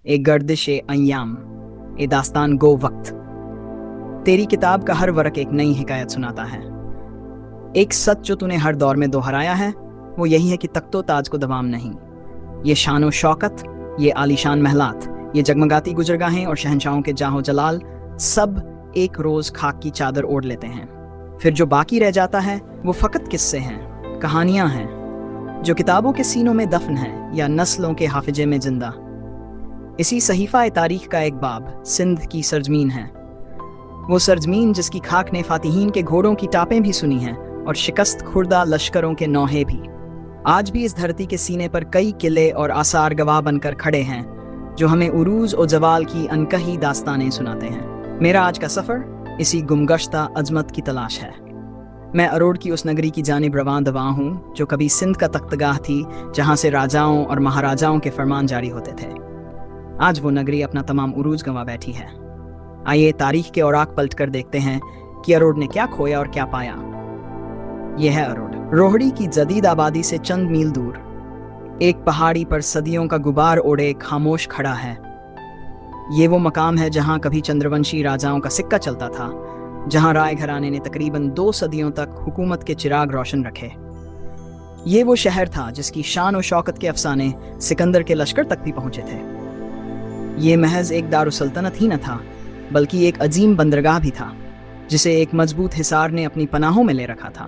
ए गर्दिश अय्याम, ए दास्तान गो वक्त। तेरी किताब का हर वर्क एक नई हिकायत सुनाता है। एक सच जो तूने हर दौर में दोहराया है वो यही है कि तख्तो ताज को दवाम नहीं। ये शान व शौकत, ये आलीशान महलात, ये जगमगाती गुजरगाहें और शहंशाहों के जाहो जलाल सब एक रोज खाक की चादर ओढ़ लेते हैं। फिर जो बाकी रह जाता है वो फकत किस्से हैं, कहानियां हैं, जो किताबों के सीनों में दफन हैं या नस्लों के हाफिजे में जिंदा। इसी सहीफा तारीख का एक बाब सिंध की सरजमीन है, वो सरजमीन जिसकी खाक ने फातिहीन के घोड़ों की टापें भी सुनी हैं और शिकस्त खुर्दा लश्करों के नौहे भी। आज भी इस धरती के सीने पर कई किले और आसार गवाह बनकर खड़े हैं जो हमें उरूज और जवाल की अनकही दास्तानें सुनाते हैं। मेरा आज का सफ़र इसी गुमगश्ता अजमत की तलाश है। मैं अरोड़ की उस नगरी की जानिब रवां दवां हूँ जो कभी सिंध का तख्तगाह थी, जहाँ से राजाओं और महाराजाओं के फरमान जारी होते थे। आज वो नगरी अपना तमाम उरूज गंवा बैठी है। आइए तारीख के औराक पलट कर देखते हैं कि अरोड़ ने क्या खोया और क्या पाया। यह है अरोड़, रोहड़ी की जदीद आबादी से चंद मील दूर एक पहाड़ी पर सदियों का गुबार ओढ़े खामोश खड़ा है। ये वो मकाम है जहाँ कभी चंद्रवंशी राजाओं का सिक्का चलता था, जहाँ राय घराने ने तकरीबन 2 सदियों तक हुकूमत के चिराग रोशन रखे। ये वो शहर था जिसकी शान और शौकत के अफसाने सिकंदर के लश्कर तक भी पहुंचे थे। ये महज एक दारुसल्तनत ही न था, बल्कि एक अजीम बंदरगाह भी था जिसे एक मजबूत हिसार ने अपनी पनाहों में ले रखा था।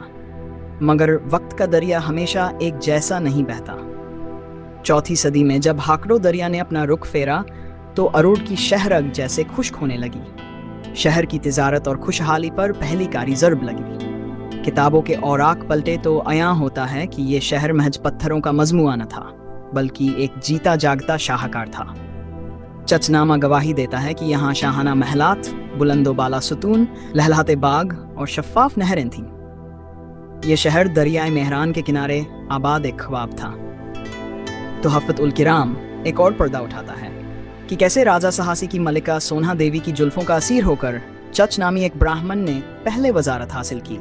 मगर वक्त का दरिया हमेशा एक जैसा नहीं बहता। 4वीं सदी में जब हाकड़ो दरिया ने अपना रुख फेरा तो अरोड़ की शहरग जैसे खुश्क होने लगी। शहर की तिजारत और खुशहाली पर पहली कारी ज़र्ब लगी। किताबों के औराक पलटे तो अयां होता है कि ये शहर महज पत्थरों का मजमुआ न था, बल्कि एक जीता जागता शाहकार था। चचनामा गवाही देता है कि यहाँ शाहाना महलात, बुलंदो बाला सुतून, लहलहाते बाग और शफ़ाफ नहरें थीं। ये शहर दरियाए मेहरान के किनारे आबाद एक ख्वाब था। तुहफ़त उल किराम एक और पर्दा उठाता है कि कैसे राजा सहासी की मलिका सोना देवी की जुल्फों का असीर होकर चच नामी एक ब्राह्मण ने पहले वजारत हासिल की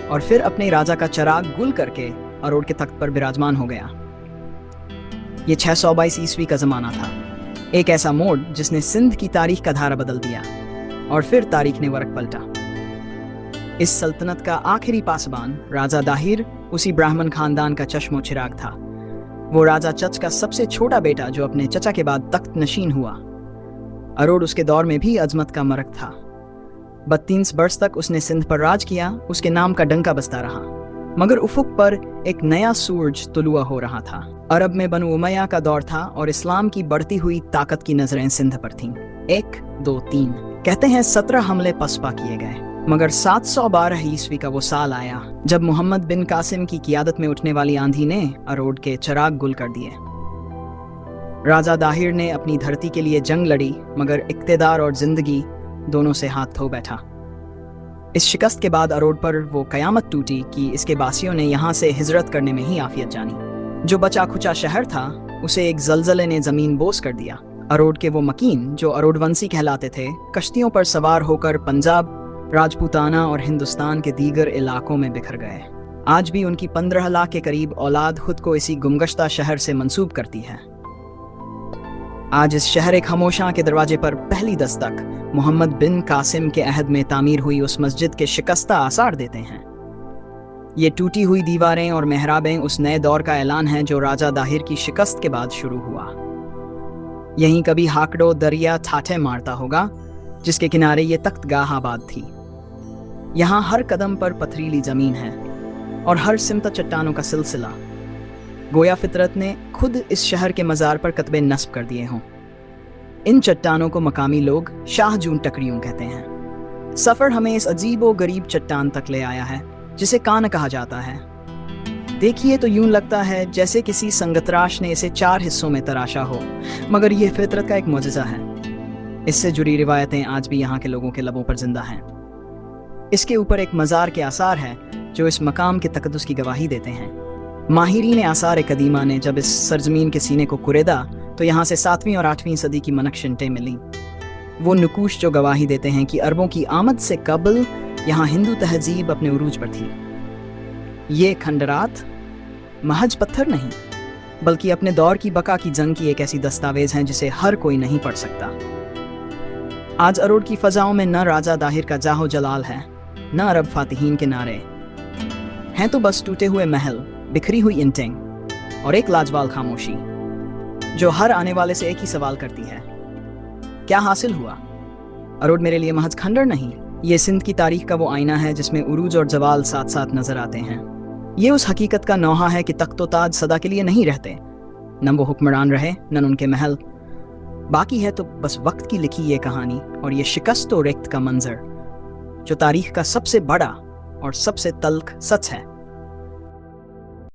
और फिर अपने राजा का चराग गुल करके अरोड़ के तख्त पर विराजमान हो गया। ये 622 ईस्वी का ज़माना था, एक ऐसा मोड़ जिसने सिंध की तारीख का धारा बदल दिया और फिर तारीख ने वर्क पलटा। इस सल्तनत का आखिरी पासबान राजा दाहिर उसी ब्राह्मण खानदान का चश्मो चिराग था। वो राजा चच का सबसे छोटा बेटा जो अपने चचा के बाद तख्त नशीन हुआ। अरोड़ उसके दौर में भी अजमत का मरक था। 32 बरस तक उसने सिंध पर राज किया, उसके नाम का डंका बजता रहा। मगर उफुक पर एक नया सूरज तुलुआ हो रहा था। अरब में बनु उमैया का दौर था और इस्लाम की बढ़ती हुई ताकत की नजरें सिंध पर थीं। 1, 2, 3 कहते हैं 17 हमले पसपा किए गए, मगर 712 ईस्वी का वो साल आया जब मोहम्मद बिन कासिम की क़ियादत में उठने वाली आंधी ने अरोड़ के चराग गुल कर दिए। राजा दाहिर ने अपनी धरती के लिए जंग लड़ी, मगर इक्तेदार और जिंदगी दोनों से हाथ धो बैठा। इस शिकस्त के बाद अरोड़ पर वो कयामत टूटी कि इसके बासियों ने यहाँ से हिजरत करने में ही आफियत जानी। जो बचा खुचा शहर था उसे एक जलजले ने जमीन बोस कर दिया। अरोड़ के वो मकीन जो अरोड़वंशी कहलाते थे, कश्तियों पर सवार होकर पंजाब, राजपूताना और हिंदुस्तान के दीगर इलाकों में बिखर गए। आज भी उनकी 15 लाख के करीब औलाद खुद को इसी गुमगश्ता शहर से मंसूब करती है। आज इस शहर एक खामोशां के दरवाजे पर पहली दस्तक मोहम्मद बिन कासिम के अहद में तामीर हुई उस मस्जिद के शिकस्ता आसार देते हैं। ये टूटी हुई दीवारें और मेहराबें उस नए दौर का ऐलान है जो राजा दाहिर की शिकस्त के बाद शुरू हुआ। यहीं कभी हाकड़ो दरिया ठाठे मारता होगा जिसके किनारे ये तख्तगाह आबाद थी। यहाँ हर कदम पर पथरीली जमीन है और हर सिमत चट्टानों का सिलसिला। गोया फितरत ने खुद इस शहर के मज़ार पर कतबे नस्ब कर दिए हों। इन चट्टानों को मकामी लोग शाहजून टकरियों कहते हैं। सफ़र हमें इस अजीबो गरीब चट्टान तक ले आया है जिसे कान कहा जाता है। देखिए तो यूं लगता है जैसे किसी संगतराश ने इसे 4 हिस्सों में तराशा हो, मगर यह फितरत का एक मौजज़ा है। इससे जुड़ी रिवायतें आज भी यहाँ के लोगों के लबों पर जिंदा हैं। इसके ऊपर एक मज़ार के आसार है जो इस मकाम के तकद्दुस की गवाही देते हैं। माहिरीन आसार कदीमा ने जब इस सरजमीन के सीने को कुरेदा तो यहाँ से 7वीं और 8वीं सदी की मनकशंटें मिली। वो नकूश जो गवाही देते हैं कि अरबों की आमद से कबल यहाँ हिंदू तहजीब अपने उरूज पर थी। ये खंडरात महज पत्थर नहीं, बल्कि अपने दौर की बका की जंग की एक ऐसी दस्तावेज हैं जिसे हर कोई नहीं पढ़ सकता। आज अरोड़ की फजाओं में न राजा दाहिर का जाहो जलाल है, न अरब फातिहीन के नारे हैं, तो बस टूटे हुए महल, बिखरी हुई इंटें और एक लाजवाल खामोशी जो हर आने वाले से एक ही सवाल करती है, क्या हासिल हुआ? अरोड़ मेरे लिए महज खंडर नहीं, ये सिंध की तारीख का वो आईना है जिसमें उरूज और जवाल साथ साथ नजर आते हैं। ये उस हकीकत का नौहा है कि तख्तो ताज सदा के लिए नहीं रहते, न वो हुक्मरान रहे न उनके महल, बाकी है तो बस वक्त की लिखी ये कहानी और ये शिकस्त और रिक्त का मंजर जो तारीख का सबसे बड़ा और सबसे तल्ख सच है।